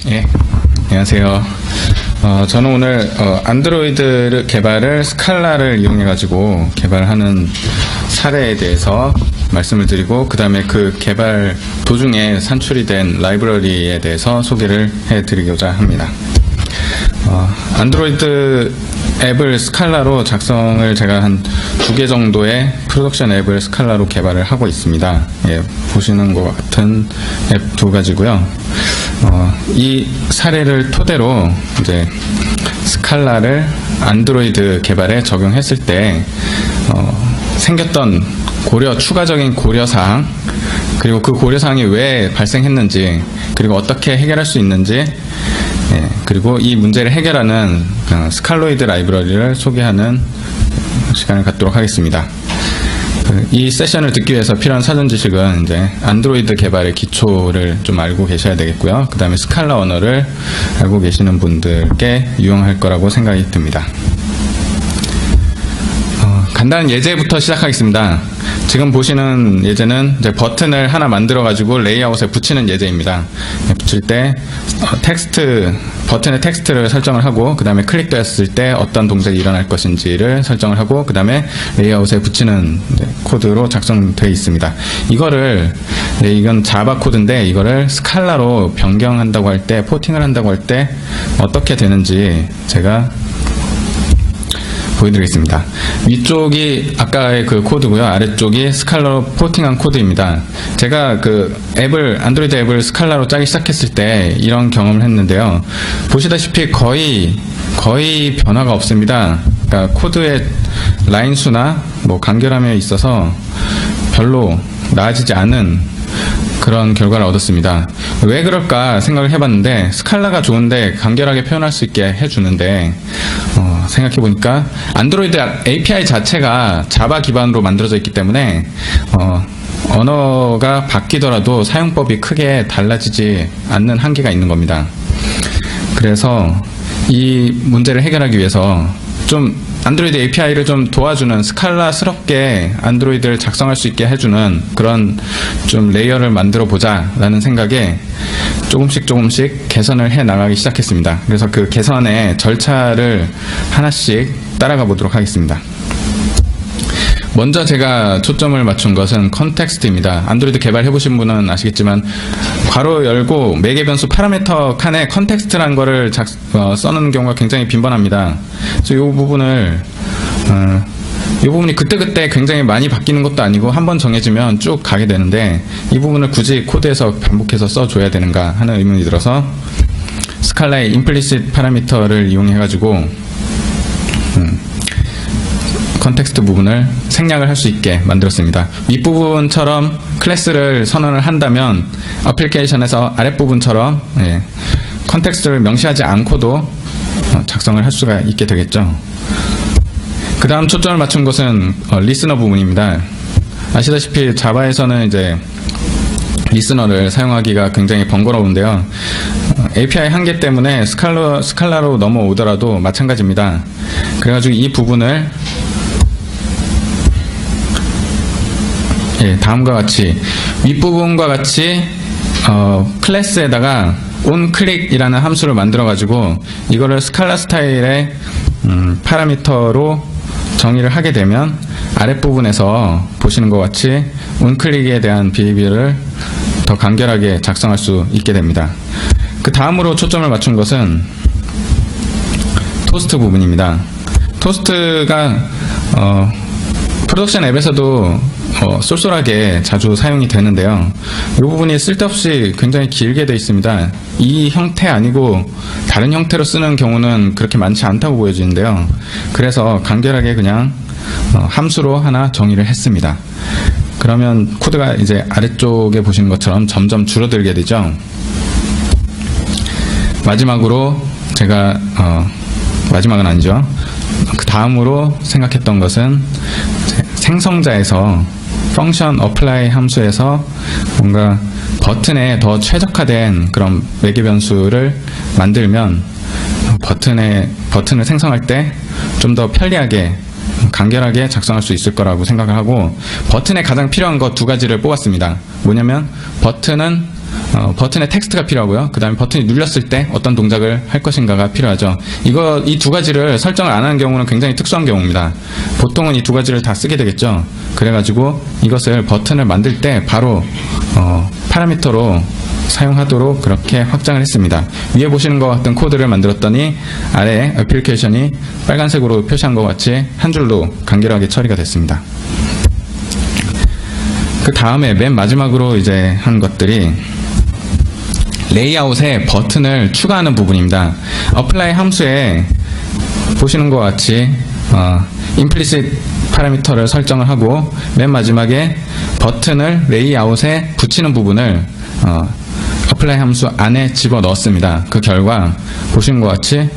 예, 안녕하세요. 저는 오늘 안드로이드 개발을 스칼라를 이용해가지고 개발하는 사례에 대해서 말씀을 드리고, 그 다음에 그 개발 도중에 산출이 된 라이브러리에 대해서 소개를 해드리고자 합니다. 안드로이드 앱을 스칼라로 작성을 제가 한 2개 정도의 프로덕션 앱을 스칼라로 개발을 하고 있습니다. 예, 보시는 것 같은 앱 2가지고요. 이 사례를 토대로 이제 스칼라를 안드로이드 개발에 적용했을 때 생겼던 추가적인 고려사항, 그리고 그 고려사항이 왜 발생했는지, 그리고 어떻게 해결할 수 있는지, 그리고 이 문제를 해결하는 스칼로이드 라이브러리를 소개하는 시간을 갖도록 하겠습니다. 이 세션을 듣기 위해서 필요한 사전 지식은 이제 안드로이드 개발의 기초를 좀 알고 계셔야 되겠고요. 그 다음에 스칼라 언어를 알고 계시는 분들께 유용할 거라고 생각이 듭니다. 간단한 예제부터 시작하겠습니다. 지금 보시는 예제는 이제 버튼을 하나 만들어 가지고 레이아웃에 붙이는 예제입니다. 붙일 때 버튼의 텍스트를 설정을 하고, 그 다음에 클릭되었을 때 어떤 동작이 일어날 것인지를 설정을 하고, 그 다음에 레이아웃에 붙이는 코드로 작성되어 있습니다. 이건 자바 코드인데, 이거를 스칼라로 변경한다고 할 때, 포팅을 한다고 할 때 어떻게 되는지 제가 보여드리겠습니다. 위쪽이 아까의 그 코드고요. 아래쪽이 스칼라로 포팅한 코드입니다. 제가 안드로이드 앱을 스칼라로 짜기 시작했을 때 이런 경험을 했는데요. 보시다시피 거의 변화가 없습니다. 그러니까 코드의 라인 수나 간결함에 있어서 별로 나아지지 않은 그런 결과를 얻었습니다. 왜 그럴까 생각을 해봤는데, 스칼라가 좋은데 간결하게 표현할 수 있게 해주는데, 생각해보니까 안드로이드 API 자체가 자바 기반으로 만들어져 있기 때문에 언어가 바뀌더라도 사용법이 크게 달라지지 않는 한계가 있는 겁니다. 그래서 이 문제를 해결하기 위해서 좀 안드로이드 API를 좀 도와주는, 스칼라스럽게 안드로이드를 작성할 수 있게 해주는 그런 좀 레이어를 만들어 보자 라는 생각에 조금씩 개선을 해 나가기 시작했습니다. 그래서 그 개선의 절차를 하나씩 따라가 보도록 하겠습니다. 먼저 제가 초점을 맞춘 것은 컨텍스트입니다. 안드로이드 개발해보신 분은 아시겠지만, 괄호 열고 매개 변수 파라미터 칸에 컨텍스트라는 거를 써놓는 경우가 굉장히 빈번합니다. 그래서 이 부분이 그때그때 굉장히 많이 바뀌는 것도 아니고 한 번 정해지면 쭉 가게 되는데, 이 부분을 굳이 코드에서 반복해서 써줘야 되는가 하는 의문이 들어서 스칼라의 implicit 파라미터를 이용해가지고 컨텍스트 부분을 생략을 할 수 있게 만들었습니다. 윗부분처럼 클래스를 선언을 한다면 어플리케이션에서 아랫부분처럼 컨텍스트를 명시하지 않고도 작성을 할 수가 있게 되겠죠. 그 다음 초점을 맞춘 것은 리스너 부분입니다. 아시다시피 자바에서는 이제 리스너를 사용하기가 굉장히 번거로운데요. API 한계 때문에 스칼라로 넘어오더라도 마찬가지입니다. 그래가지고 이 부분을 다음과 같이 윗부분과 같이 클래스에다가 onClick이라는 함수를 만들어 가지고 이거를 스칼라 스타일의 파라미터로 정의를 하게 되면 아랫부분에서 보시는 것 같이 onClick에 대한 비헤비어를 더 간결하게 작성할 수 있게 됩니다. 그 다음으로 초점을 맞춘 것은 토스트 부분입니다. 토스트가 프로덕션 앱에서도 쏠쏠하게 자주 사용이 되는데요. 이 부분이 쓸데없이 굉장히 길게 되어 있습니다. 이 형태 아니고 다른 형태로 쓰는 경우는 그렇게 많지 않다고 보여지는데요. 그래서 간결하게 그냥 함수로 하나 정의를 했습니다. 그러면 코드가 이제 아래쪽에 보시는 것처럼 점점 줄어들게 되죠. 마지막으로 제가 마지막은 아니죠. 그 다음으로 생각했던 것은 생성자에서 펑션 apply 함수에서 뭔가 버튼에 더 최적화된 그런 매개 변수를 만들면 버튼을 생성할 때 좀 더 편리하게 간결하게 작성할 수 있을 거라고 생각을 하고, 버튼에 가장 필요한 것 2가지를 뽑았습니다. 뭐냐면 버튼은 버튼에 텍스트가 필요하고요. 그 다음에 버튼이 눌렸을 때 어떤 동작을 할 것인가가 필요하죠. 이 두 가지를 설정을 안 하는 경우는 굉장히 특수한 경우입니다. 보통은 이 두 가지를 다 쓰게 되겠죠. 그래가지고 이것을 버튼을 만들 때 바로 파라미터로 사용하도록 그렇게 확장을 했습니다. 위에 보시는 것 같은 코드를 만들었더니 아래에 애플리케이션이 빨간색으로 표시한 것 같이 한 줄로 간결하게 처리가 됐습니다. 그 다음에 맨 마지막으로 이제 한 것들이 레이아웃에 버튼을 추가하는 부분입니다. apply 함수에 보시는 것 같이 implicit 파라미터를 설정을 하고 맨 마지막에 버튼을 레이아웃에 붙이는 부분을 apply 함수 안에 집어 넣었습니다. 그 결과 보시는 것 같이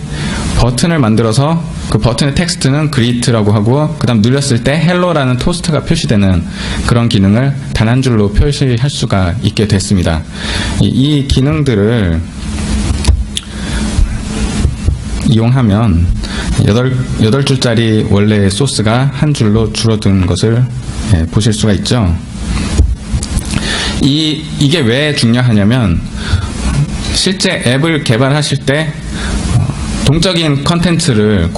버튼을 만들어서 그 버튼의 텍스트는 greet라고 하고 그 다음 눌렸을 때 hello라는 토스트가 표시되는 그런 기능을 단 한 줄로 표시할 수가 있게 됐습니다. 이 기능들을 이용하면 8줄짜리 원래 소스가 한 줄로 줄어드는 것을 보실 수가 있죠. 이게 왜 중요하냐면 실제 앱을 개발하실 때 동적인 컨텐츠를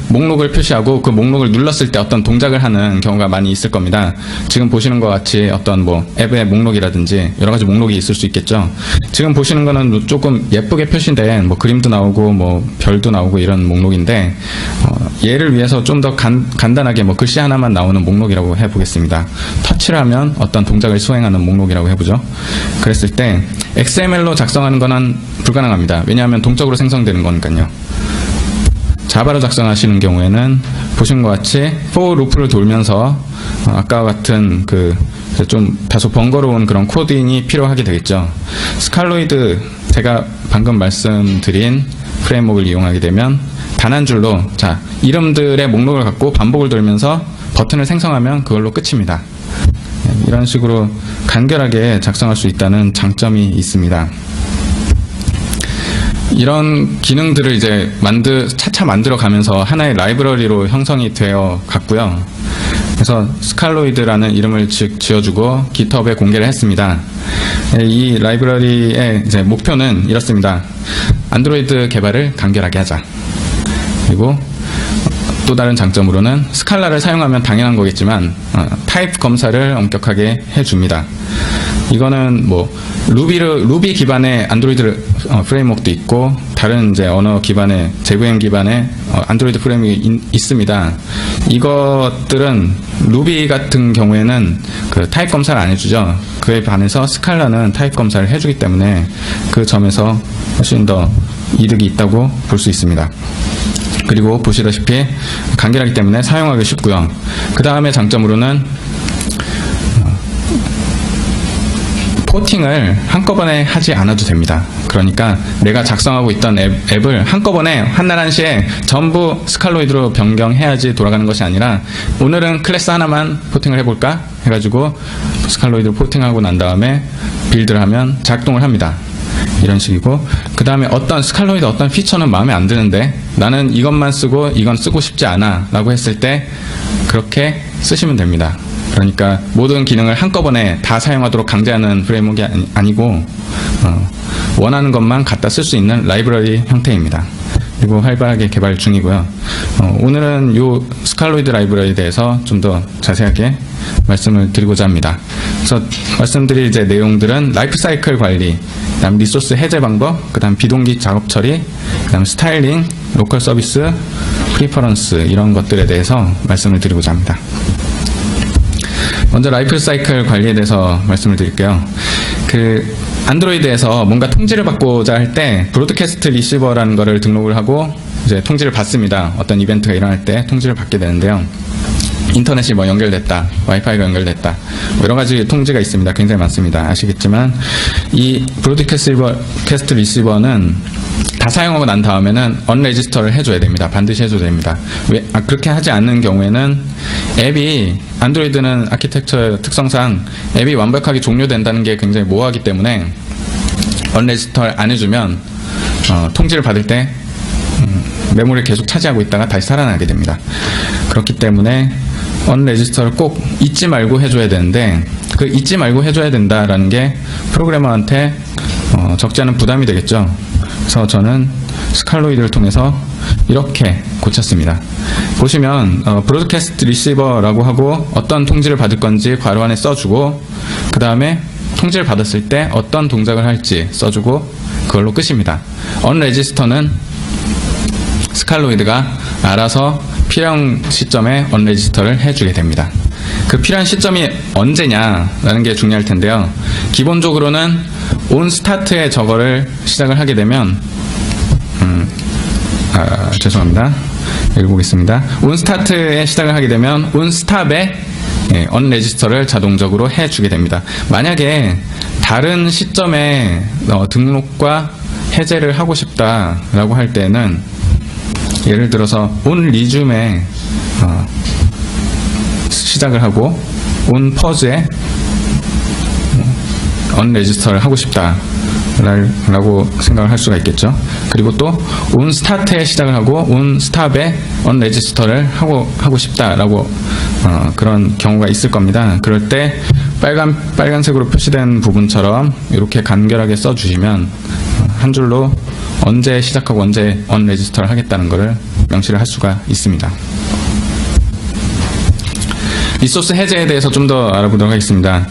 목록을 표시하고 그 목록을 눌렀을 때 어떤 동작을 하는 경우가 많이 있을 겁니다. 지금 보시는 것 같이 어떤 앱의 목록이라든지 여러 가지 목록이 있을 수 있겠죠. 지금 보시는 거는 조금 예쁘게 표시된 그림도 나오고 별도 나오고 이런 목록인데 얘를 위해서 좀 더 간단하게 글씨 하나만 나오는 목록이라고 해보겠습니다. 터치를 하면 어떤 동작을 수행하는 목록이라고 해보죠. 그랬을 때 XML로 작성하는 거는 불가능합니다. 왜냐하면 동적으로 생성되는 거니까요. 자바로 작성하시는 경우에는 보신 것 같이 for 루프를 돌면서 아까와 같은 좀 다소 번거로운 그런 코딩이 필요하게 되겠죠. 스칼로이드 제가 방금 말씀드린 프레임워크를 이용하게 되면 단 한 줄로 이름들의 목록을 갖고 반복을 돌면서 버튼을 생성하면 그걸로 끝입니다. 이런 식으로 간결하게 작성할 수 있다는 장점이 있습니다. 이런 기능들을 이제 차차 만들어 가면서 하나의 라이브러리로 형성이 되어 갔고요. 그래서 스칼로이드라는 이름을 지어주고 GitHub에 공개를 했습니다. 이 라이브러리의 이제 목표는 이렇습니다. 안드로이드 개발을 간결하게 하자. 그리고 또 다른 장점으로는 스칼라를 사용하면 당연한 거겠지만 타입 검사를 엄격하게 해줍니다. 이거는 루비 기반의 안드로이드 프레임워크도 있고 다른 이제 언어 기반의 JVM 기반의 안드로이드 프레임워크가 있습니다. 이것들은 루비 같은 경우에는 타입 검사를 안 해주죠. 그에 반해서 스칼라는 타입 검사를 해주기 때문에 그 점에서 훨씬 더 이득이 있다고 볼 수 있습니다. 그리고 보시다시피 간결하기 때문에 사용하기 쉽고요. 그 다음에 장점으로는 포팅을 한꺼번에 하지 않아도 됩니다. 그러니까 내가 작성하고 있던 앱을 한꺼번에 한날한시에 전부 스칼로이드로 변경해야지 돌아가는 것이 아니라 오늘은 클래스 하나만 포팅을 해볼까 해가지고 스칼로이드로 포팅하고 난 다음에 빌드를 하면 작동을 합니다. 이런 식이고 그 다음에 스칼로이드 어떤 피처는 마음에 안 드는데 나는 이것만 쓰고 이건 쓰고 싶지 않아 라고 했을 때 그렇게 쓰시면 됩니다. 그러니까 모든 기능을 한꺼번에 다 사용하도록 강제하는 프레임워크가 아니고 원하는 것만 갖다 쓸 수 있는 라이브러리 형태입니다. 그리고 활발하게 개발 중이고요. 오늘은 이 스칼로이드 라이브러리에 대해서 좀 더 자세하게 말씀을 드리고자 합니다. 그래서 말씀드릴 이제 내용들은 라이프 사이클 관리, 그다음 리소스 해제 방법, 그다음 비동기 작업 처리, 그다음 스타일링, 로컬 서비스, 프리퍼런스 이런 것들에 대해서 말씀을 드리고자 합니다. 먼저 라이프 사이클 관리에 대해서 말씀을 드릴게요. 안드로이드에서 뭔가 통지를 받고자 할 때 브로드캐스트 리시버라는 거를 등록을 하고 이제 통지를 받습니다. 어떤 이벤트가 일어날 때 통지를 받게 되는데요. 인터넷이 연결됐다, 와이파이가 연결됐다, 여러 가지 통지가 있습니다. 굉장히 많습니다. 아시겠지만 이 브로드캐스트 리시버는 다 사용하고 난 다음에는 언레지스터를 해줘야 됩니다. 반드시 해줘야 됩니다. 그렇게 하지 않는 경우에는 앱이 안드로이드는 아키텍처의 특성상 앱이 완벽하게 종료된다는 게 굉장히 모호하기 때문에 언레지스터를 안 해주면 통지를 받을 때 메모리를 계속 차지하고 있다가 다시 살아나게 됩니다. 그렇기 때문에 onRegister를 꼭 잊지 말고 해줘야 되는데, 그 잊지 말고 해줘야 된다라는 게 프로그래머한테 적지 않은 부담이 되겠죠. 그래서 저는 스칼로이드를 통해서 이렇게 고쳤습니다. 보시면 브로드캐스트 리시버라고 하고 어떤 통지를 받을 건지 괄호 안에 써주고, 그 다음에 통지를 받았을 때 어떤 동작을 할지 써주고 그걸로 끝입니다. onRegister는 스칼로이드가 알아서 필요한 시점에 onRegister를 해주게 됩니다. 그 필요한 시점이 언제냐라는 게 중요할 텐데요. 기본적으로는 onStart에 저거를 시작을 하게 되면 죄송합니다. 읽어보겠습니다. onStart에 시작을 하게 되면 onStop에 onRegister를 자동적으로 해주게 됩니다. 만약에 다른 시점에 등록과 해제를 하고 싶다라고 할 때는 예를 들어서 onResume에 시작을 하고 onPause에 onRegister를 하고 싶다 라고 생각을 할 수가 있겠죠. 그리고 또 onStart에 시작을 하고 onStop에 onRegister를 하고 싶다라고 그런 경우가 있을 겁니다. 그럴 때 빨간색으로 표시된 부분처럼 이렇게 간결하게 써주시면 한 줄로 언제 시작하고 언제 onRegister를 하겠다는 것을 명시를 할 수가 있습니다. 리소스 해제에 대해서 좀 더 알아보도록 하겠습니다.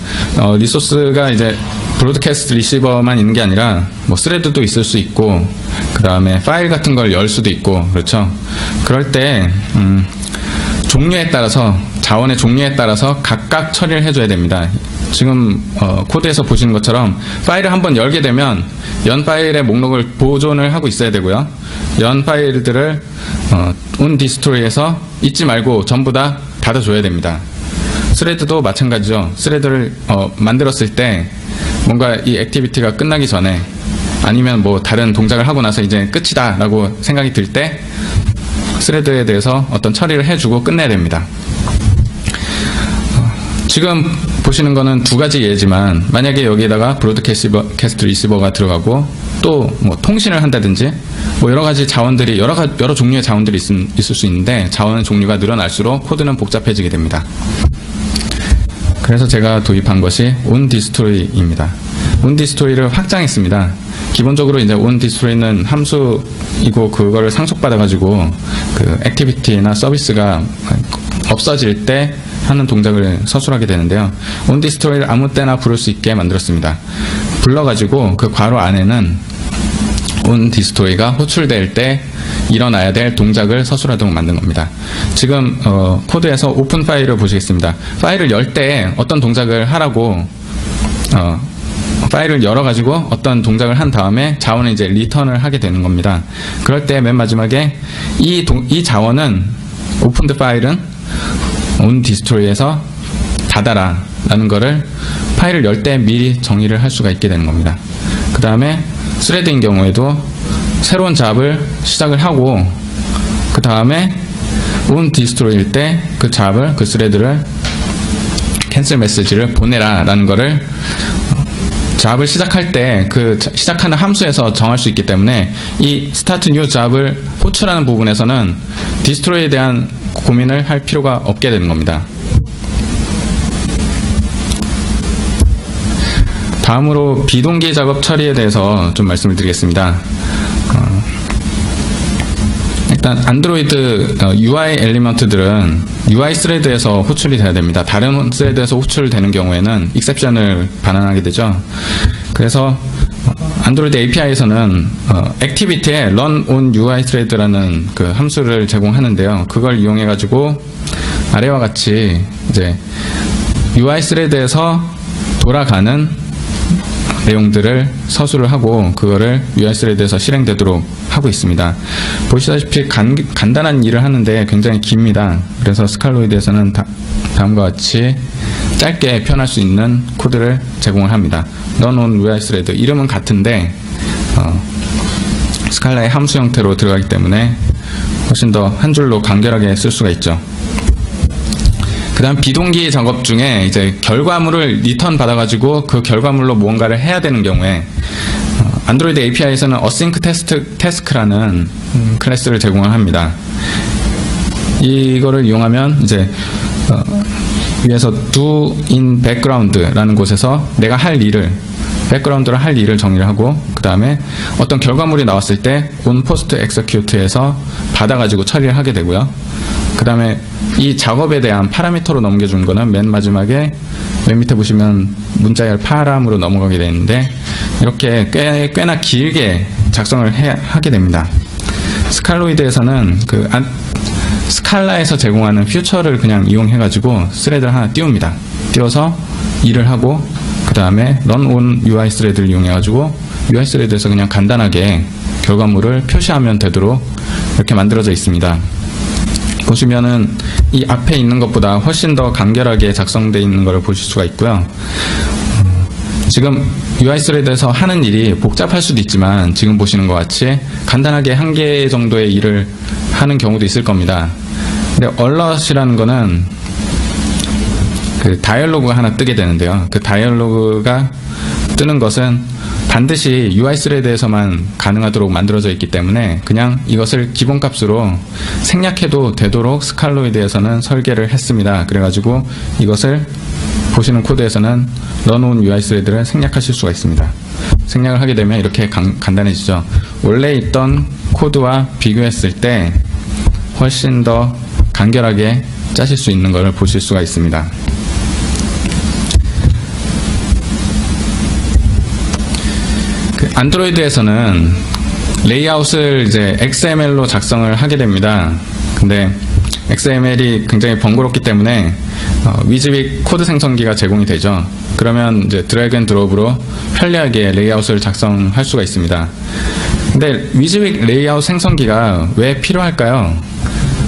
리소스가 이제 브로드캐스트 리시버만 있는 게 아니라 뭐 스레드도 있을 수 있고, 그 다음에 파일 같은 걸 열 수도 있고, 그렇죠. 그럴 때 종류에 따라서, 자원의 종류에 따라서 각각 처리를 해줘야 됩니다. 지금 코드에서 보시는 것처럼 파일을 한번 열게 되면 연 파일의 목록을 보존을 하고 있어야 되고요. 연 파일들을 onDestroy에서 잊지 말고 전부 다 닫아줘야 됩니다. 스레드도 마찬가지죠. 스레드를 만들었을 때 뭔가 이 액티비티가 끝나기 전에, 아니면 뭐 다른 동작을 하고 나서 이제 끝이다 라고 생각이 들 때 스레드에 대해서 어떤 처리를 해주고 끝내야 됩니다. 지금 보시는 거는 두 가지 예지만, 만약에 여기에다가 브로드캐스트 리시버가 들어가고 또 뭐 통신을 한다든지 뭐 여러 가지 자원들이, 여러 종류의 자원들이 있을 수 있는데, 자원의 종류가 늘어날수록 코드는 복잡해지게 됩니다. 그래서 제가 도입한 것이 onDestroy입니다. onDestroy를 확장했습니다. 기본적으로 이제 onDestroy는 함수이고, 그거를 상속받아가지고 그 액티비티나 서비스가 없어질 때 하는 동작을 서술하게 되는데요. onDestroy를 아무 때나 부를 수 있게 만들었습니다. 불러가지고 그 괄호 안에는 onDestroy가 호출될 때 일어나야 될 동작을 서술하도록 만든 겁니다. 지금 코드에서 오픈 파일을 보시겠습니다. 파일을 열 때 어떤 동작을 하라고 파일을 열어가지고 어떤 동작을 한 다음에 자원을 이제 리턴을 하게 되는 겁니다. 그럴 때 맨 마지막에 이 자원은 오픈드 파일은 onDestroy에서 닫아라 라는 거를 파일을 열 때 미리 정의를 할 수가 있게 되는 겁니다. 그 다음에 스레드인 경우에도 새로운 잡을 시작을 하고, 그 다음에 onDestroy일 때 그 잡을, 그 스레드를 캔슬 메시지를 보내라 라는 거를 잡을 시작할 때 그 시작하는 함수에서 정할 수 있기 때문에, 이 start new 잡을 호출하는 부분에서는 destroy에 대한 고민을 할 필요가 없게 되는 겁니다. 다음으로 비동기 작업 처리에 대해서 좀 말씀을 드리겠습니다. 일단 안드로이드 UI 엘리먼트들은 UI 스레드에서 호출이 돼야 됩니다. 다른 스레드에서 호출되는 경우에는 익셉션을 반환하게 되죠. 그래서 안드로이드 API에서는 액티비티에 run on UI thread라는 그 함수를 제공하는데요. 그걸 이용해 가지고 아래와 같이 이제 UI 스레드에서 돌아가는 내용들을 서술을 하고 그거를 UI 스레드에서 실행되도록 하고 있습니다. 보시다시피 간단한 일을 하는데 굉장히 깁니다. 그래서 스칼로이드에서는 다음과 같이 짧게 표현할 수 있는 코드를 제공을 합니다. run on UI thread, 이름은 같은데 스칼라의 함수 형태로 들어가기 때문에 훨씬 더 한 줄로 간결하게 쓸 수가 있죠. 그 다음 비동기 작업 중에 이제 결과물을 리턴 받아가지고 그 결과물로 무언가를 해야 되는 경우에 안드로이드 API에서는 async task라는 클래스를 제공을 합니다. 이거를 이용하면 이제 위에서 do in background라는 곳에서 내가 할 일을 백그라운드를 할 일을 정리를 하고 그 다음에 어떤 결과물이 나왔을 때 on post execute에서 받아가지고 처리를 하게 되고요. 그 다음에 이 작업에 대한 파라미터로 넘겨준 거는 맨 마지막에 맨 밑에 보시면 문자열 파람으로 넘어가게 되는데 이렇게 꽤나 길게 작성을 하게 됩니다. 스칼로이드에서는 스칼라에서 제공하는 퓨처를 그냥 이용해가지고 스레드를 하나 띄웁니다. 띄워서 일을 하고 그 다음에 run on UI 스레드를 이용해가지고 UI 스레드에서 그냥 간단하게 결과물을 표시하면 되도록 이렇게 만들어져 있습니다. 보시면은 이 앞에 있는 것보다 훨씬 더 간결하게 작성되어 있는 것을 보실 수가 있고요. 지금 UI 스레드에서 하는 일이 복잡할 수도 있지만 지금 보시는 것 같이 간단하게 한 개 정도의 일을 하는 경우도 있을 겁니다. 근데 alert이라는 거는 그 다이얼로그가 하나 뜨게 되는데요. 그 다이얼로그가 뜨는 것은 반드시 UI 스레드에서만 가능하도록 만들어져 있기 때문에 그냥 이것을 기본값으로 생략해도 되도록 스칼로이드에서는 설계를 했습니다. 그래가지고 이것을 보시는 코드에서는 run on UI 스레드를 생략하실 수가 있습니다. 생략을 하게 되면 이렇게 간단해지죠. 원래 있던 코드와 비교했을 때 훨씬 더 간결하게 짜실 수 있는 것을 보실 수가 있습니다. 안드로이드에서는 레이아웃을 이제 XML로 작성을 하게 됩니다. 근데 XML이 굉장히 번거롭기 때문에 위즈윅 코드 생성기가 제공이 되죠. 그러면 이제 드래그 앤 드롭으로 편리하게 레이아웃을 작성할 수가 있습니다. 근데 위즈윅 레이아웃 생성기가 왜 필요할까요?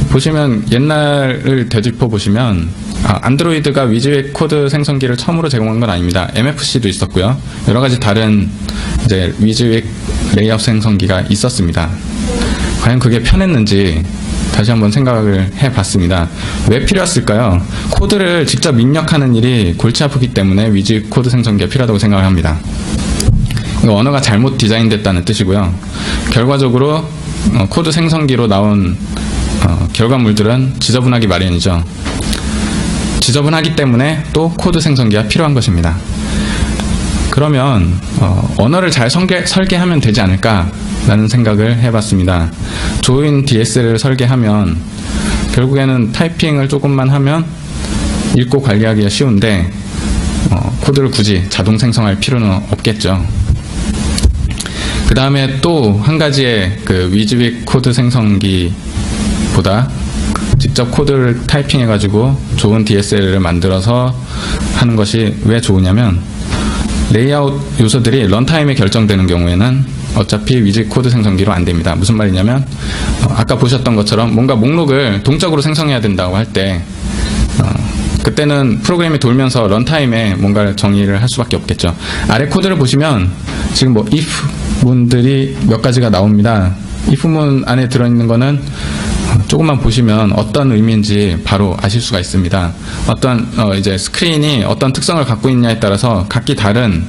보시면 옛날을 되짚어 보시면 안드로이드가 위즈윅 코드 생성기를 처음으로 제공한 건 아닙니다. MFC도 있었고요. 여러 가지 다른 이제 위즈윅 레이아웃 생성기가 있었습니다. 과연 그게 편했는지 다시 한번 생각을 해봤습니다. 왜 필요했을까요? 코드를 직접 입력하는 일이 골치 아프기 때문에 위즈윅 코드 생성기가 필요하다고 생각을 합니다. 언어가 잘못 디자인됐다는 뜻이고요. 결과적으로 코드 생성기로 나온 결과물들은 지저분하기 마련이죠. 지저분하기 때문에 또 코드 생성기가 필요한 것입니다. 그러면 언어를 잘 설계하면 되지 않을까라는 생각을 해봤습니다. 조인 DSL을 설계하면 결국에는 타이핑을 조금만 하면 읽고 관리하기가 쉬운데 코드를 굳이 자동 생성할 필요는 없겠죠. 그 다음에 또 한 가지의 그 위즈윅 코드 생성기보다 직접 코드를 타이핑해가지고 좋은 DSL을 만들어서 하는 것이 왜 좋으냐면 레이아웃 요소들이 런타임에 결정되는 경우에는 어차피 위즈윅 코드 생성기로 안 됩니다. 무슨 말이냐면 아까 보셨던 것처럼 뭔가 목록을 동적으로 생성해야 된다고 할 때 그때는 프로그램이 돌면서 런타임에 뭔가를 정의를 할 수밖에 없겠죠. 아래 코드를 보시면 지금 뭐 if 문들이 몇 가지가 나옵니다. if 문 안에 들어있는 거는 조금만 보시면 어떤 의미인지 바로 아실 수가 있습니다. 어떤 이제 스크린이 어떤 특성을 갖고 있냐에 따라서 각기 다른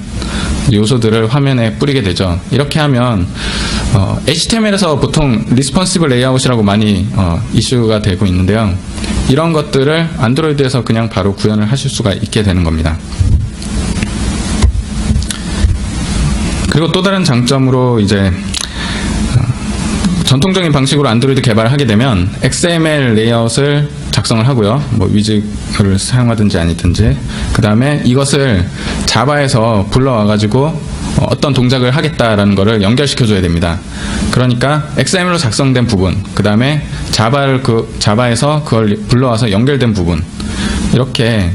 요소들을 화면에 뿌리게 되죠. 이렇게 하면 HTML에서 보통 리스폰시브 레이아웃이라고 많이 이슈가 되고 있는데요. 이런 것들을 안드로이드에서 그냥 바로 구현을 하실 수가 있게 되는 겁니다. 그리고 또 다른 장점으로 이제 전통적인 방식으로 안드로이드 개발을 하게 되면 XML 레이아웃을 작성을 하고요. 뭐 위즈를 사용하든지 아니든지 그 다음에 이것을 자바에서 불러와가지고 어떤 동작을 하겠다라는 것을 연결시켜줘야 됩니다. 그러니까 XML로 작성된 부분, 그 다음에 자바에서 그걸 불러와서 연결된 부분, 이렇게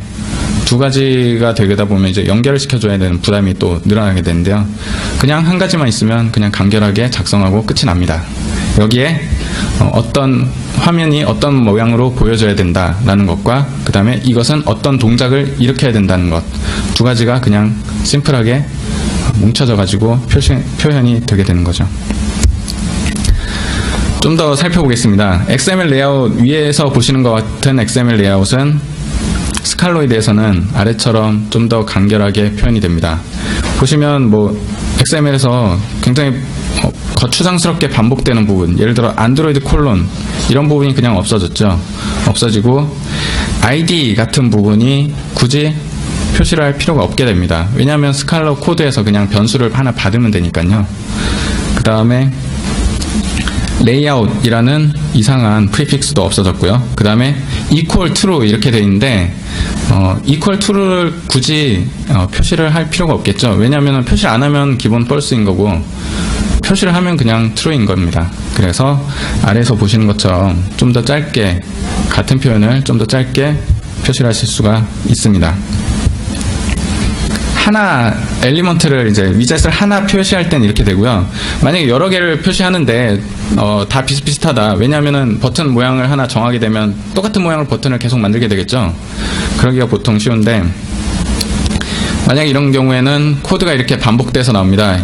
두 가지가 되다 보면 이제 연결을 시켜줘야 되는 부담이 또 늘어나게 되는데요. 그냥 한 가지만 있으면 그냥 간결하게 작성하고 끝이 납니다. 여기에 어떤 화면이 어떤 모양으로 보여져야 된다라는 것과 그 다음에 이것은 어떤 동작을 일으켜야 된다는 것, 두 가지가 그냥 심플하게 뭉쳐져 가지고 표현이 되게 되는 거죠. 좀 더 살펴보겠습니다. XML 레이아웃 위에서 보시는 것 같은 XML 레이아웃은 스칼로이드에서는 아래처럼 좀 더 간결하게 표현이 됩니다. 보시면 뭐 XML에서 굉장히 거추장스럽게 반복되는 부분, 예를 들어 안드로이드 콜론 이런 부분이 그냥 없어졌죠. 없어지고 ID 같은 부분이 굳이 표시를 할 필요가 없게 됩니다. 왜냐하면 스칼라 코드에서 그냥 변수를 하나 받으면 되니까요. 그 다음에 레이아웃이라는 이상한 프리픽스도 없어졌고요. 그 다음에 equal to 이렇게 되어 있는데 equal to를 굳이 표시를 할 필요가 없겠죠. 왜냐하면 표시를 안 하면 기본 false인 거고 표시를 하면 그냥 true인 겁니다. 그래서 아래에서 보시는 것처럼 좀 더 짧게 같은 표현을 좀 더 짧게 표시를 하실 수가 있습니다. 하나 엘리먼트를 이제 위젯을 하나 표시할 땐 이렇게 되고요. 만약에 여러 개를 표시하는데 다 비슷비슷하다. 왜냐하면은 버튼 모양을 하나 정하게 되면 똑같은 모양을 버튼을 계속 만들게 되겠죠. 그러기가 보통 쉬운데 만약 이런 경우에는 코드가 이렇게 반복돼서 나옵니다.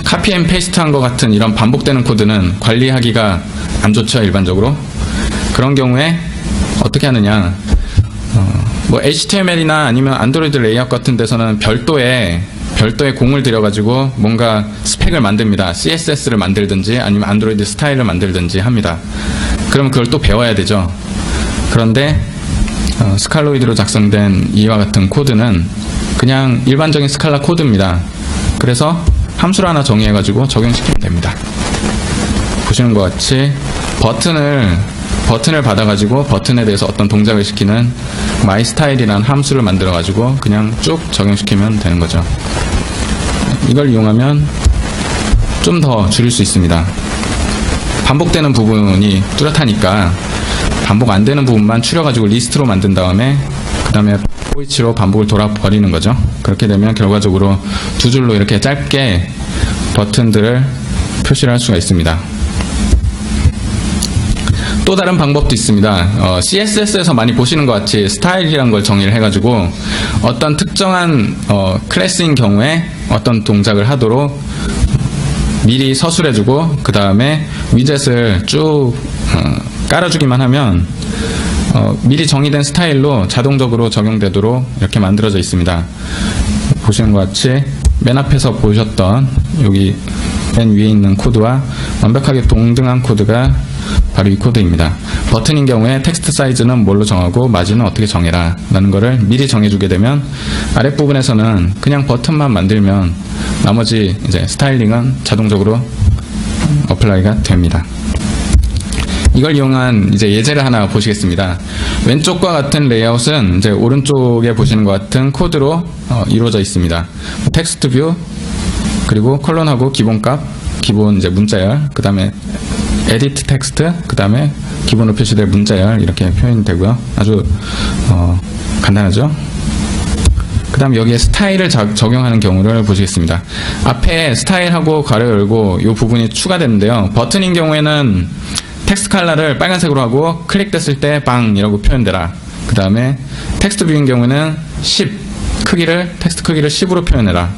카피 앤 페이스트 한 것 같은 이런 반복되는 코드는 관리하기가 안 좋죠, 일반적으로. 그런 경우에 어떻게 하느냐, 뭐 HTML이나 아니면 안드로이드 레이아웃 같은 데서는 별도의 공을 들여가지고 뭔가 스펙을 만듭니다. CSS를 만들든지 아니면 안드로이드 스타일을 만들든지 합니다. 그러면 그걸 또 배워야 되죠. 그런데 스칼로이드로 작성된 이와 같은 코드는 그냥 일반적인 스칼라 코드입니다. 그래서 함수를 하나 정의해가지고 적용시키면 됩니다. 보시는 것 같이 버튼을 받아가지고 버튼에 대해서 어떤 동작을 시키는 myStyle이라는 함수를 만들어가지고 그냥 쭉 적용시키면 되는 거죠. 이걸 이용하면 좀 더 줄일 수 있습니다. 반복되는 부분이 뚜렷하니까 반복 안 되는 부분만 추려가지고 리스트로 만든 다음에 그 다음에 포이치로 반복을 돌아버리는 거죠. 그렇게 되면 결과적으로 두 줄로 이렇게 짧게 버튼들을 표시를 할 수가 있습니다. 또 다른 방법도 있습니다. CSS에서 많이 보시는 것 같이 스타일이라는 걸 정의를 해가지고 어떤 특정한 클래스인 경우에 어떤 동작을 하도록 미리 서술해주고 그 다음에 위젯을 쭉 깔아주기만 하면 미리 정의된 스타일로 자동적으로 적용되도록 이렇게 만들어져 있습니다. 보시는 것 같이 맨 앞에서 보셨던 여기 맨 위에 있는 코드와 완벽하게 동등한 코드가 바로 이 코드입니다. 버튼인 경우에 텍스트 사이즈는 뭘로 정하고 마진은 어떻게 정해라 라는 거를 미리 정해주게 되면 아랫부분에서는 그냥 버튼만 만들면 나머지 이제 스타일링은 자동적으로 어플라이가 됩니다. 이걸 이용한 이제 예제를 하나 보시겠습니다. 왼쪽과 같은 레이아웃은 이제 오른쪽에 보시는 것 같은 코드로 이루어져 있습니다. 텍스트 뷰, 그리고 컬론하고 기본값, 기본 이제 문자열, 그 다음에 에디트 텍스트, 그 다음에 기본으로 표시될 문자열 이렇게 표현이 되고요. 아주 간단하죠. 그 다음 여기에 스타일을 적용하는 경우를 보시겠습니다. 앞에 스타일하고 가로 열고 이 부분이 추가되는데요. 버튼인 경우에는 텍스트 컬러를 빨간색으로 하고 클릭됐을 때 빵 이라고 표현되라. 그 다음에 텍스트 뷰인 경우에는 10 텍스트 크기를 10으로 표현해라.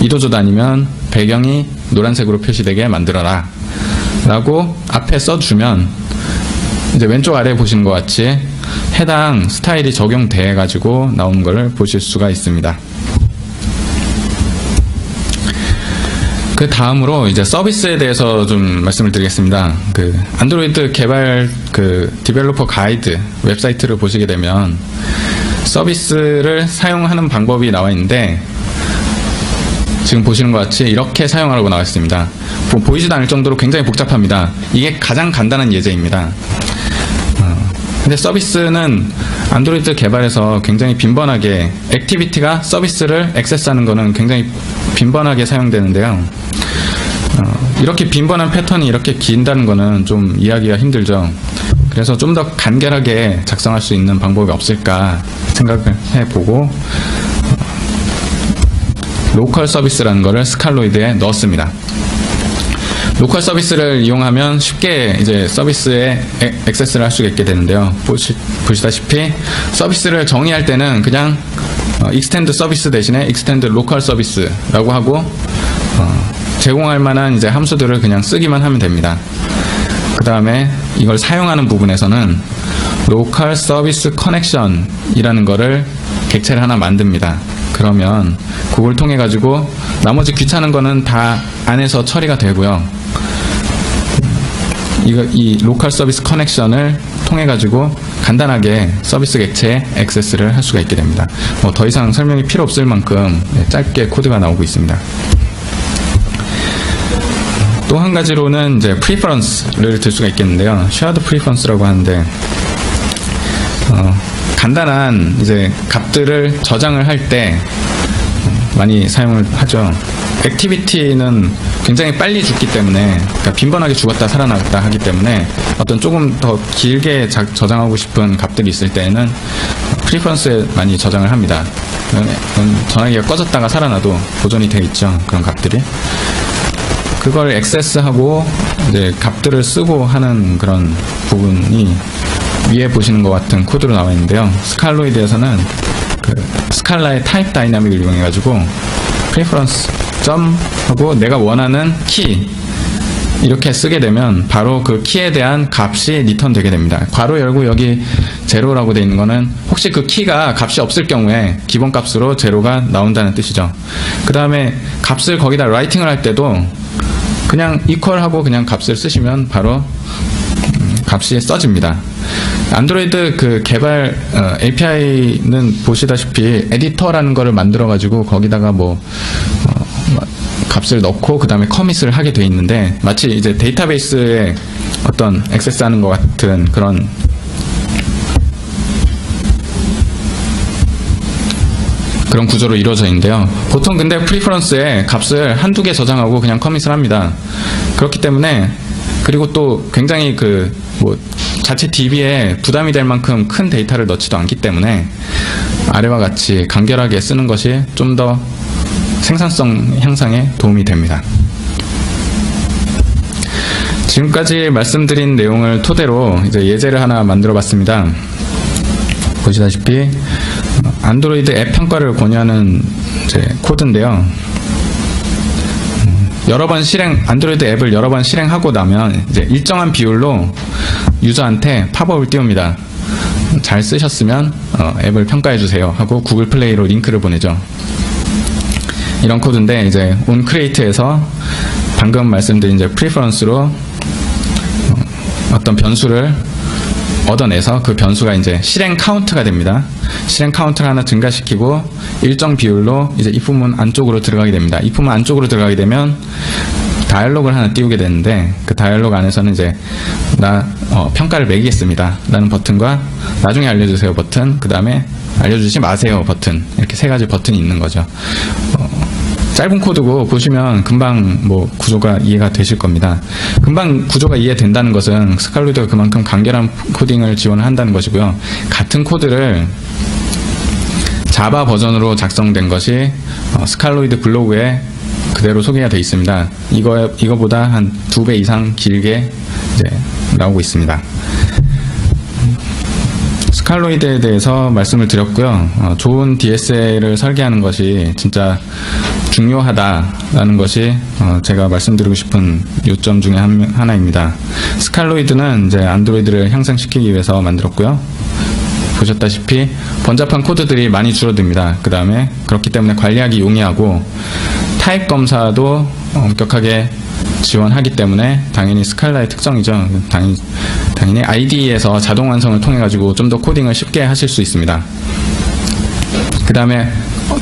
이도저도 아니면 배경이 노란색으로 표시되게 만들어라 라고 앞에 써주면 이제 왼쪽 아래에 보시는 것 같이 해당 스타일이 적용돼 가지고 나오는 것을 보실 수가 있습니다. 그 다음으로 이제 서비스에 대해서 좀 말씀을 드리겠습니다. 그 안드로이드 개발 그 디벨로퍼 가이드 웹사이트를 보시게 되면 서비스를 사용하는 방법이 나와 있는데 지금 보시는 것 같이 이렇게 사용하라고 나와 있습니다. 보이지도 않을 정도로 굉장히 복잡합니다. 이게 가장 간단한 예제입니다. 근데 서비스는 안드로이드 개발에서 굉장히 빈번하게 액티비티가 서비스를 액세스하는 거는 굉장히 빈번하게 사용되는데요. 이렇게 빈번한 패턴이 이렇게 긴다는 거는 좀 이해하기가 힘들죠. 그래서 좀 더 간결하게 작성할 수 있는 방법이 없을까 생각을 해보고 로컬 서비스라는 거를 스칼로이드에 넣었습니다. 로컬 서비스를 이용하면 쉽게 이제 서비스에 액세스를 할 수 있게 되는데요. 보시다시피 서비스를 정의할 때는 그냥 extend 서비스 대신에 extend local 서비스라고 하고 제공할 만한 이제 함수들을 그냥 쓰기만 하면 됩니다. 그 다음에 이걸 사용하는 부분에서는 local service connection 이라는 거를 객체를 하나 만듭니다. 그러면 그걸 통해 가지고 나머지 귀찮은 거는 다 안에서 처리가 되고요. 이 로컬 서비스 커넥션을 통해 가지고 간단하게 서비스 객체에 액세스를 할 수가 있게 됩니다. 더 이상 설명이 필요 없을 만큼 짧게 코드가 나오고 있습니다. 또 한 가지로는 이제 preference를 들 수가 있겠는데요. shared preference라고 하는데 간단한 이제 값들을 저장을 할 때 많이 사용을 하죠. 액티비티는 굉장히 빨리 죽기 때문에, 그러니까 빈번하게 죽었다 살아났다 하기 때문에 어떤 조금 더 길게 저장하고 싶은 값들이 있을 때에는 프리퍼런스에 많이 저장을 합니다. 전화기가 꺼졌다가 살아나도 보존이 되어 있죠. 그런 값들이. 그걸 액세스하고 이제 값들을 쓰고 하는 그런 부분이 위에 보시는 것 같은 코드로 나와 있는데요. 스칼로이드에서는 그 스칼라의 타입 다이나믹을 이용해 가지고 preference 점 하고 내가 원하는 키 이렇게 쓰게 되면 바로 그 키에 대한 값이 리턴 되게 됩니다. 괄호 열고 여기 제로라고 되어 있는 거는 혹시 그 키가 값이 없을 경우에 기본 값으로 제로가 나온다는 뜻이죠. 그 다음에 값을 거기다 라이팅을 할 때도 그냥 이퀄하고 그냥 값을 쓰시면 바로 값이 써집니다. 안드로이드 그 개발 API는 보시다시피 에디터라는 거를 만들어 가지고 거기다가 값을 넣고 그 다음에 커밋을 하게 돼 있는데 마치 이제 데이터베이스에 어떤 액세스하는 것 같은 그런 구조로 이루어져 있는데요. 보통 근데 프리퍼런스에 값을 한두 개 저장하고 그냥 커밋을 합니다. 그렇기 때문에 그리고 또 굉장히 자체 DB에 부담이 될 만큼 큰 데이터를 넣지도 않기 때문에 아래와 같이 간결하게 쓰는 것이 좀 더 생산성 향상에 도움이 됩니다. 지금까지 말씀드린 내용을 토대로 이제 예제를 하나 만들어 봤습니다. 보시다시피 안드로이드 앱 평가를 권유하는 이제 코드인데요. 안드로이드 앱을 여러 번 실행하고 나면 이제 일정한 비율로 유저한테 팝업을 띄웁니다. 잘 쓰셨으면 앱을 평가해 주세요 하고 구글 플레이로 링크를 보내죠. 이런 코드인데 이제 onCreate에서 방금 말씀드린 이제 preference로 어떤 변수를 얻어내서 그 변수가 이제 실행 카운트가 됩니다. 실행 카운트를 하나 증가시키고 일정 비율로 이제 if문 안쪽으로 들어가게 됩니다. if문 안쪽으로 들어가게 되면 다이얼로그를 하나 띄우게 되는데 그 다이얼로그 안에서는 이제 평가를 매기겠습니다 라는 버튼과 나중에 알려주세요 버튼, 그 다음에 알려주지 마세요 버튼, 이렇게 세 가지 버튼이 있는 거죠. 짧은 코드고 보시면 금방 구조가 이해가 되실 겁니다. 금방 구조가 이해된다는 것은 스칼로이드가 그만큼 간결한 코딩을 지원을 한다는 것이고요. 같은 코드를 자바 버전으로 작성된 것이 스칼로이드 블로그에 그대로 소개가 되어 있습니다. 이거보다 한 2배 이상 길게 이제 나오고 있습니다. 스칼로이드에 대해서 말씀을 드렸고요. 좋은 DSL을 설계하는 것이 진짜 중요하다라는 것이 제가 말씀드리고 싶은 요점 중에 하나입니다. 스칼로이드는 이제 안드로이드를 향상시키기 위해서 만들었고요. 보셨다시피 번잡한 코드들이 많이 줄어듭니다. 그 다음에 그렇기 때문에 관리하기 용이하고 타입 검사도 엄격하게 지원하기 때문에 당연히 스칼라의 특성이죠. 당연히 IDE에서 자동 완성을 통해 가지고 좀 더 코딩을 쉽게 하실 수 있습니다. 그 다음에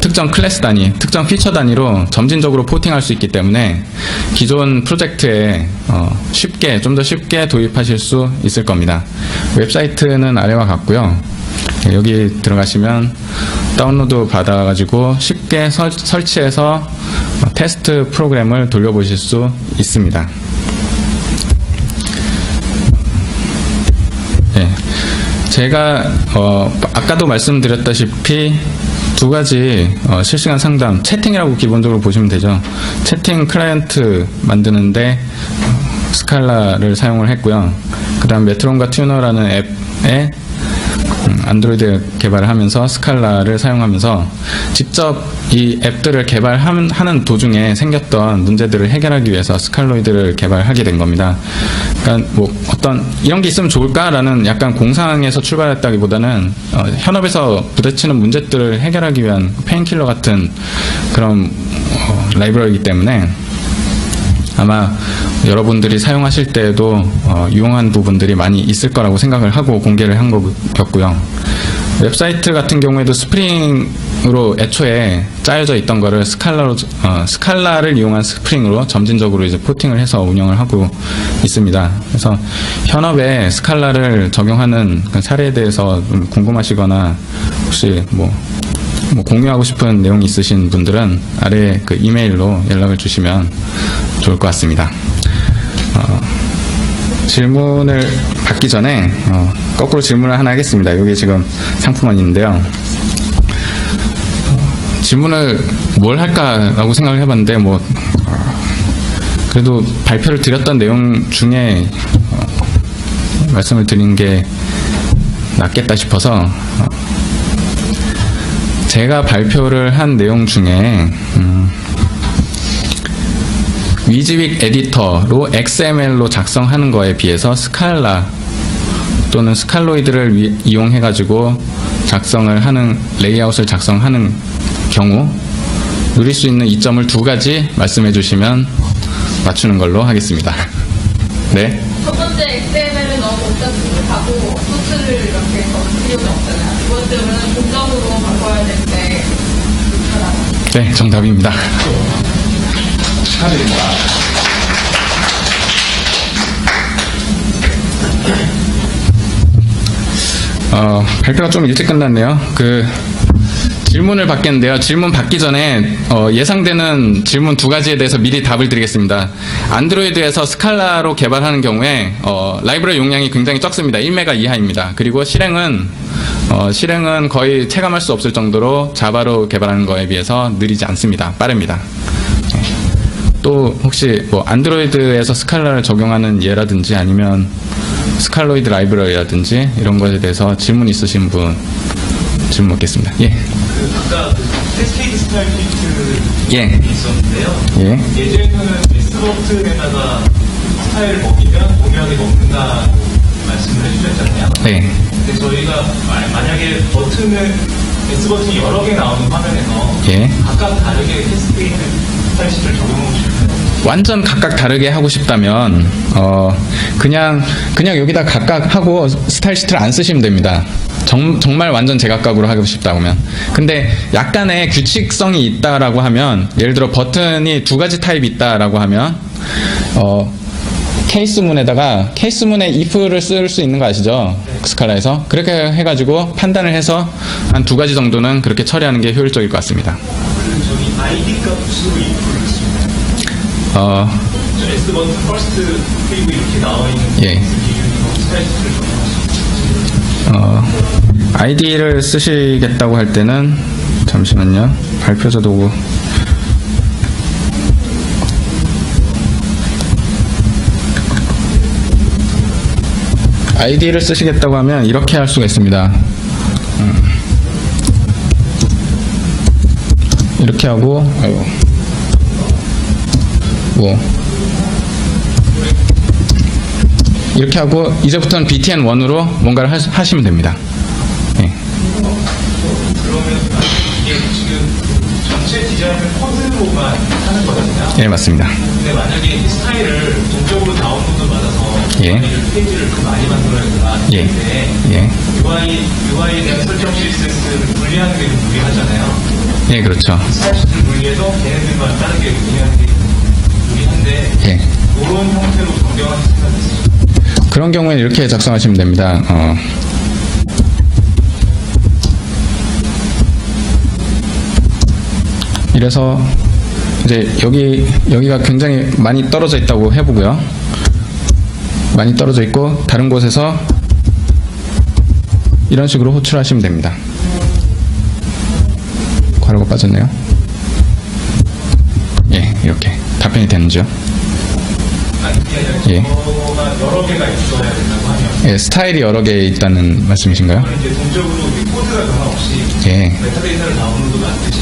특정 클래스 단위, 특정 피처 단위로 점진적으로 포팅할 수 있기 때문에 기존 프로젝트에 좀 더 쉽게 도입하실 수 있을 겁니다. 웹사이트는 아래와 같고요. 여기 들어가시면 다운로드 받아가지고 쉽게 설치해서 테스트 프로그램을 돌려보실 수 있습니다. 네. 제가 아까도 말씀드렸다시피 두 가지 실시간 상담, 채팅이라고 기본적으로 보시면 되죠. 채팅 클라이언트 만드는데 스칼라를 사용을 했고요. 그 다음 메트론과 튜너라는 앱에 안드로이드 개발을 하면서 스칼라를 사용하면서 직접 이 앱들을 개발하는 도중에 생겼던 문제들을 해결하기 위해서 스칼로이드를 개발하게 된 겁니다. 그러니까 어떤 이런 게 있으면 좋을까라는 약간 공상에서 출발했다기보다는 현업에서 부딪히는 문제들을 해결하기 위한 페인킬러 같은 그런 라이브러리이기 때문에 아마 여러분들이 사용하실 때에도 유용한 부분들이 많이 있을 거라고 생각을 하고 공개를 한 거였고요. 웹사이트 같은 경우에도 스프링으로 애초에 짜여져 있던 거를 스칼라를 이용한 스프링으로 점진적으로 이제 포팅을 해서 운영을 하고 있습니다. 그래서 현업에 스칼라를 적용하는 그 사례에 대해서 좀 궁금하시거나 혹시 뭐 공유하고 싶은 내용이 있으신 분들은 아래 그 이메일로 연락을 주시면 좋을 것 같습니다. 질문을 받기 전에 거꾸로 질문을 하나 하겠습니다. 여기 지금 상품원인데요. 질문을 뭘 할까라고 생각을 해봤는데 그래도 발표를 드렸던 내용 중에 말씀을 드린 게 낫겠다 싶어서 제가 발표를 한 내용 중에 위즈윅 에디터로 XML로 작성하는 거에 비해서 스칼라 또는 스칼로이드를 이용해 가지고 작성을 하는 레이아웃을 작성하는 경우 누릴 수 있는 이점을 두 가지 말씀해 주시면 맞추는 걸로 하겠습니다. 네. 첫 번째 XML은 너무 복잡하고 소스를 이렇게 적을 필요가 없잖아요. 두 번째는 공정으로 바꿔야 되는데 불편하다. 네, 정답입니다. 축하드립니다. 발표가 좀 일찍 끝났네요. 질문을 받겠는데요. 질문 받기 전에 예상되는 질문 두 가지에 대해서 미리 답을 드리겠습니다. 안드로이드에서 스칼라로 개발하는 경우에 라이브러리 용량이 굉장히 적습니다. 1메가 이하입니다. 그리고 실행은 거의 체감할 수 없을 정도로 자바로 개발하는 거에 비해서 느리지 않습니다. 빠릅니다. 또 혹시 안드로이드에서 스칼라를 적용하는 예라든지 아니면 스칼로이드 라이브러리라든지 이런 것에 대해서 질문 있으신 분 질문 받겠습니다. 예. 아까 캐스케이드 스타일 퀴즈 예. 있었는데요. 예. 예전에는 S버튼에다가 스타일을 먹이면 오명이 먹는다 말씀을 해주셨잖아요. 네. 근데 저희가 만약에 S버튼이 여러 개 나오는 화면에서 예. 각각 다르게 캐스케이드 스타일 시트를 적용하고 싶어요. 완전 각각 다르게 하고 싶다면 그냥 여기다 각각 하고 스타일 시트를 안 쓰시면 됩니다. 정말 완전 제각각으로 하고 싶다면. 근데 약간의 규칙성이 있다라고 하면, 예를 들어 버튼이 두 가지 타입이 있다라고 하면 케이스문에다가 케이스문에 if를 쓸 수 있는 거 아시죠? 스칼라에서 그렇게 해가지고 판단을 해서 한 두 가지 정도는 그렇게 처리하는 게 효율적일 것 같습니다. 저희 ID 값으로 입력을 했습니다. S버튼 퍼스트 그리고 이렇게 나와 있는 예. 기준으로 스타일 시트를 적용하시면 아이디를 쓰시겠다고 할 때는 잠시만요. 발표자 도구 아이디를 쓰시겠다고 하면 이렇게 할 수가 있습니다. 이렇게 하고 이렇게 하고 이제부터는 btn1으로 뭔가를 하시면 됩니다. 예. 그러면 이게 지금 전체 디자인을 코드로만 하는 거잖아요. 예, 맞습니다. 근데 만약에 이 스타일을 동적으로 다운로드 받아서 예. 페이지를 그 많이 만들어야 되나 예. 근데 예. UI에 대한 설정 CSS를 분리하는 게 좀 무리하잖아요. 예, 그렇죠. 스타일을 분리해서 걔네들만 다르게 분리하는 게 무리한데 예. 그런 형태로 변경하는 생각이 있어요. 그런 경우에는 이렇게 작성하시면 됩니다. 이래서 이제 여기가 굉장히 많이 떨어져 있다고 해보고요. 많이 떨어져 있고 다른 곳에서 이런 식으로 호출하시면 됩니다. 괄호가 빠졌네요. 예, 이렇게 답변이 되는죠. 예. 여러 개가 있어야 된다고 하면 예, 스타일이 여러 개 있다는 말씀이신가요? 그러면 이제 동적으로 코드가 변화 없이 예. 메타데이터를 다운로드 받듯이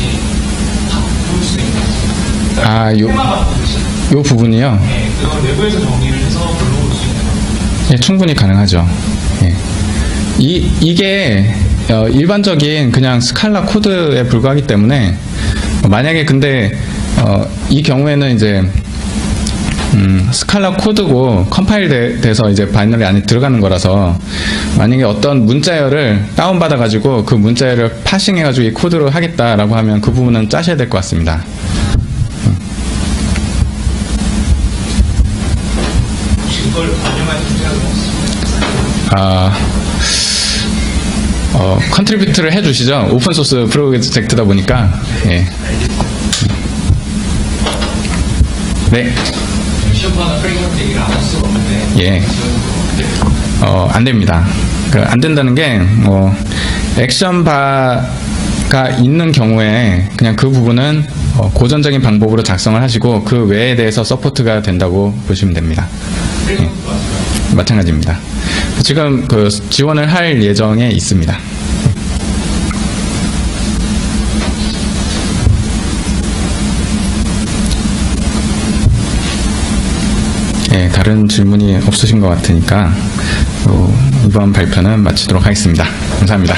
다 부을 수 있는 아, 테마가 부듯이 요 부분이요? 네, 그걸 내부에서 정리를 해서 불러올 수 있는 거예요. 예, 충분히 가능하죠. 예. 이게 일반적인 그냥 스칼라 코드에 불과하기 때문에 만약에 근데 이 경우에는 이제 스칼라 코드고 컴파일 돼서 이제 바이너리 안에 들어가는 거라서 만약에 어떤 문자열을 다운받아 가지고 그 문자열을 파싱해 가지고 이 코드로 하겠다라고 하면 그 부분은 짜셔야 될 것 같습니다. 혹시 그걸 반영할 생각은 없습니다. 컨트리뷰트를 해주시죠. 오픈소스 프로젝트다 보니까. 예. 네. 시험하는 프레임워크 얘기를 안 할 수가 없는데. 예. 안 됩니다. 안 된다는 게, 액션바가 있는 경우에 그냥 그 부분은 고전적인 방법으로 작성을 하시고 그 외에 대해서 서포트가 된다고 보시면 됩니다. 예. 마찬가지입니다. 지금 그 지원을 할 예정에 있습니다. 예, 다른 질문이 없으신 것 같으니까 이번 발표는 마치도록 하겠습니다. 감사합니다.